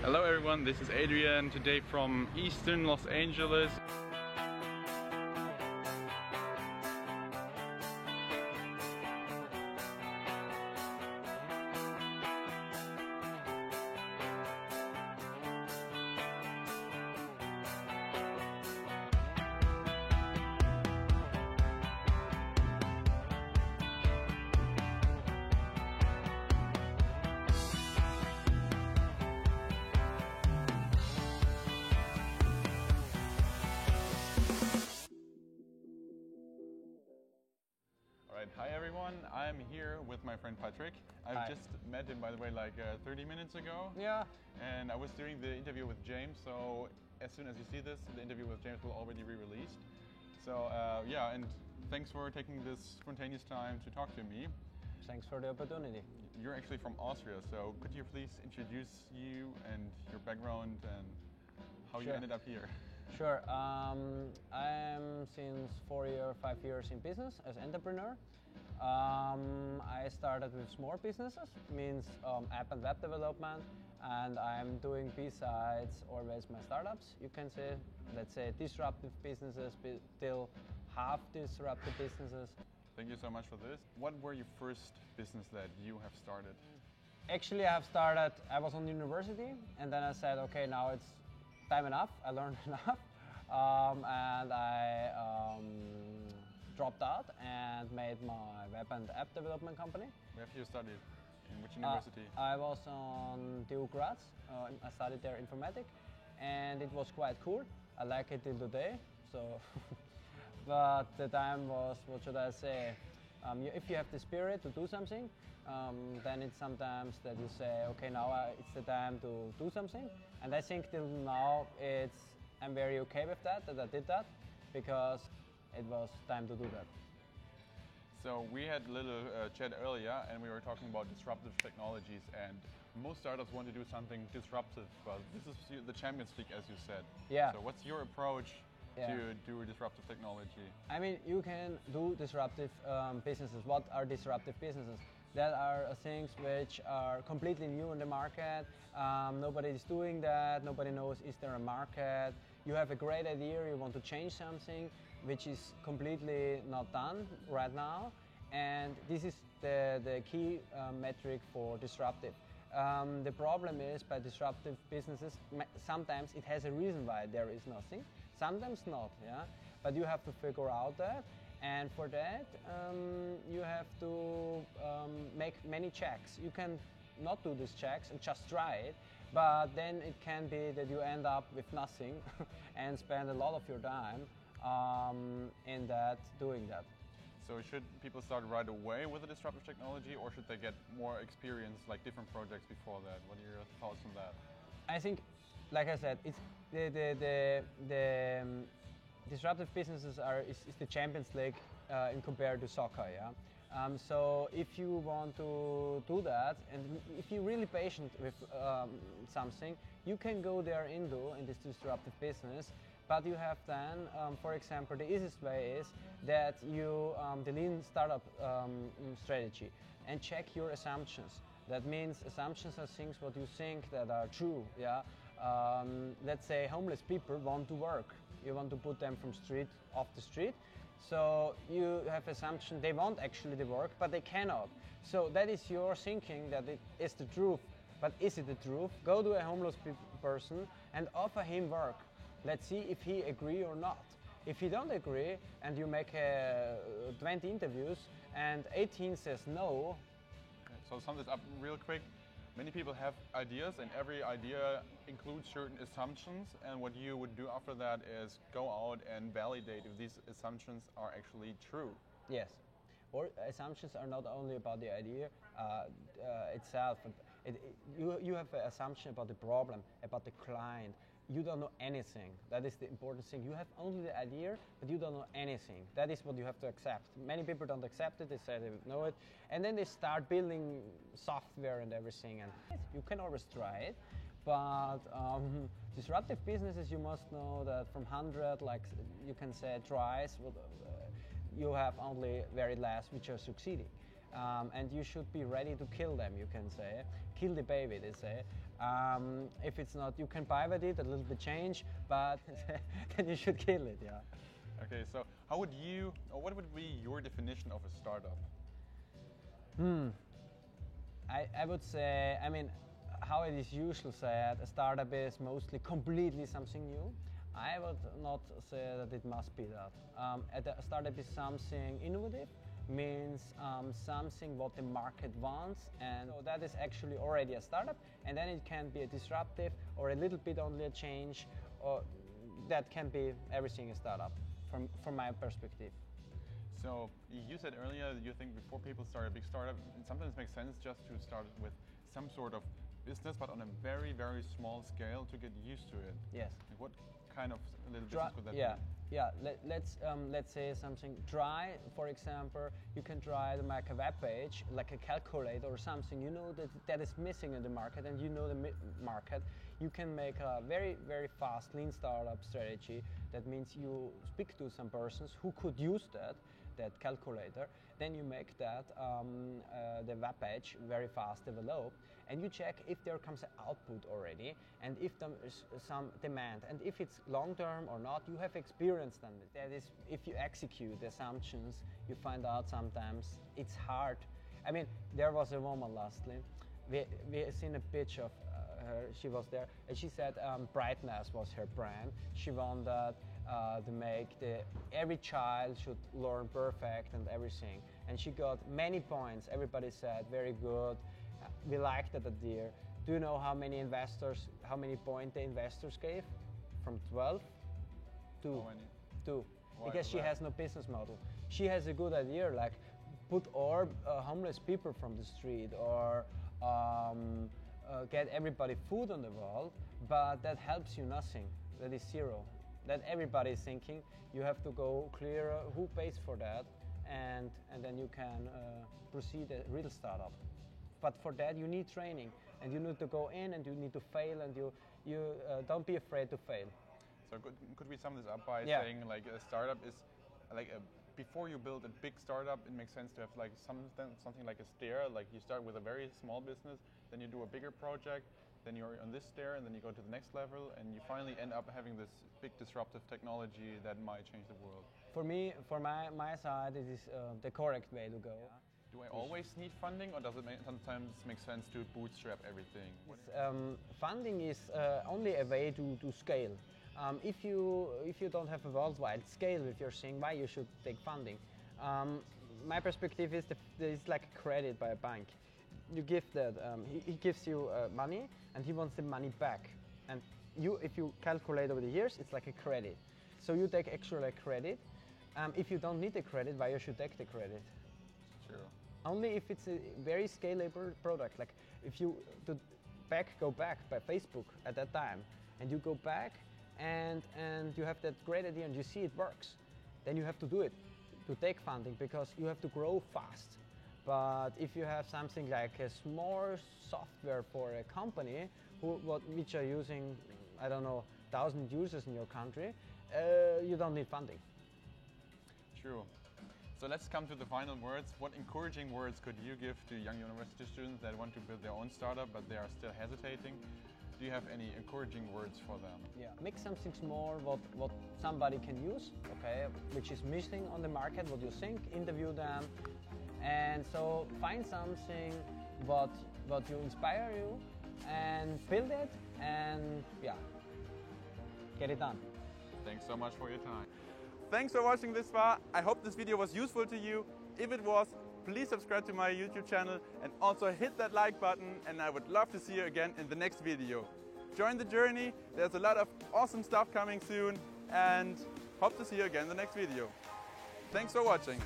Hello everyone, this is Adrian, today from Eastern Los Angeles. Alright, hi everyone, I'm here with my friend Patrick. I've just met him, by the way, like 30 minutes ago. Yeah. And I was doing the interview with James, so as soon as you see this, the interview with James will already be released. So yeah, and thanks for taking this spontaneous time to talk to me. Thanks for the opportunity. You're actually from Austria, so could you please introduce you and your background and how you ended up here? Sure. I'm since 5 years in business as entrepreneur. I started with small businesses, means app and web development, and I'm doing besides always my startups. You can say, let's say, disruptive businesses till half disruptive businesses. Thank you so much for this. What were your first business that you have started? Actually, I was on university, and then I said, okay, now it's time enough, I learned enough, and I dropped out and made my web and app development company. Where have you studied? In which university? I was on TU Graz. I studied there informatics, and it was quite cool. I like it till today. So, but the time was, what should I say? If you have the spirit to do something, then it's sometimes that you say, okay, now it's the time to do something. And I think till now I'm very okay with that I did that, because it was time to do that. So we had a little chat earlier, and we were talking about disruptive technologies, and most startups want to do something disruptive, but this is the Champions League, as you said. Yeah. So what's your approach to do disruptive technology? I mean, you can do disruptive businesses. What are disruptive businesses? That are things which are completely new in the market. Nobody is doing that. Nobody knows, is there a market? You have a great idea, you want to change something which is completely not done right now. And this is the key metric for disruptive. The problem is, by disruptive businesses, sometimes it has a reason why there is nothing, sometimes not, yeah? But you have to figure out that, and for that you have to make many checks. You can not do these checks and just try it, but then it can be that you end up with nothing and spend a lot of your time in that, doing that. So should people start right away with a disruptive technology, or should they get more experience, like different projects before that? What are your thoughts on that? I think, like I said, it's the disruptive businesses is the Champions League in compared to soccer, yeah. So if you want to do that, and if you're really patient with something, you can go there in this disruptive business. But you have then, for example, the easiest way is that you the lean startup strategy, and check your assumptions. That means assumptions are things what you think that are true. Yeah. Let's say homeless people want to work. You want to put them off the street. So you have assumption they want actually the work, but they cannot. So that is your thinking that it is the truth. But is it the truth? Go to a homeless person and offer him work. Let's see if he agree or not. If he don't agree and you make 20 interviews and 18 says no. So sum this up real quick. Many people have ideas, and every idea includes certain assumptions, and what you would do after that is go out and validate if these assumptions are actually true. Yes. Or assumptions are not only about the idea itself. You have an assumption about the problem, about the client. You don't know anything. That is the important thing. You have only the idea, but you don't know anything. That is what you have to accept. Many people don't accept it. They say they know it, and then they start building software and everything. And you can always try it, but disruptive businesses, you must know that from 100, like you can say, tries, you have only very last which are succeeding. And you should be ready to kill them, you can say. Kill the baby, they say. If it's not, you can pivot it, a little bit change, but then you should kill it, yeah. Okay, so how would you, or what would be your definition of a startup? I would say, I mean, how it is usually said, a startup is mostly completely something new. I would not say that it must be that. A startup is something innovative, means something what the market wants, and so that is actually already a startup, and then it can be a disruptive or a little bit only a change, or that can be everything a startup from my perspective. So you said earlier that you think before people start a big startup, it sometimes makes sense just to start with some sort of business, but on a very, very small scale to get used to it. Yes. Like what kind of little business would that be? Yeah. Let's say something. Try, for example, you can try to make a web page, like a calculator or something. You know that is missing in the market, and you know the market. You can make a very, very fast lean startup strategy. That means you speak to some persons who could use that calculator. Then you make that the web page very fast developed, and you check if there comes an output already, and if there is some demand, and if it's long term or not. You have experience then. That is, if you execute the assumptions, you find out sometimes it's hard. I mean, there was a woman lastly. We seen a pitch of her. She was there, and she said brightness was her brand. She wanted to make every child should learn perfect and everything, and she got many points. Everybody said very good. We liked that idea. Do you know how many points the investors gave? From 12 to 2. Why Because she that? has no business model. She has a good idea, like put all homeless people from the street, or get everybody food on the wall, but that helps you nothing. That is zero. That everybody is thinking. You have to go clear who pays for that, and then you can proceed a real startup. But for that you need training, and you need to go in, and you need to fail, and you don't be afraid to fail. So could we sum this up by Yeah. saying like a startup is like before you build a big startup, it makes sense to have like something like a stair. Like you start with a very small business, then you do a bigger project, then you're on this stair, and then you go to the next level, and you finally end up having this big disruptive technology that might change the world. For me, for my side, it is the correct way to go. Do I always need funding, or does it sometimes make sense to bootstrap everything? Funding is only a way to scale. If you don't have a worldwide scale with your thing, why you should take funding? My perspective is that it's like a credit by a bank. You give that, he gives you money, and he wants the money back. And if you calculate over the years, it's like a credit. So you take extra credit. If you don't need the credit, why you should take the credit? True. Only if it's a very scalable product. Like if you go back by Facebook at that time, and you go back, and you have that great idea, and you see it works, then you have to do it, to take funding, because you have to grow fast. But if you have something like a small software for a company which are using, I don't know, 1,000 users in your country, you don't need funding. True. So let's come to the final words. What encouraging words could you give to young university students that want to build their own startup but they are still hesitating? Do you have any encouraging words for them? Yeah, make something small what somebody can use, okay, which is missing on the market, what you think, interview them, and so find something what you inspire you, and build it, and yeah, get it done. Thanks so much for your time. Thanks for watching this far. I hope this video was useful to you. If it was, please subscribe to my YouTube channel and also hit that like button, and I would love to see you again in the next video. Join the journey. There's a lot of awesome stuff coming soon, and hope to see you again in the next video. Thanks for watching.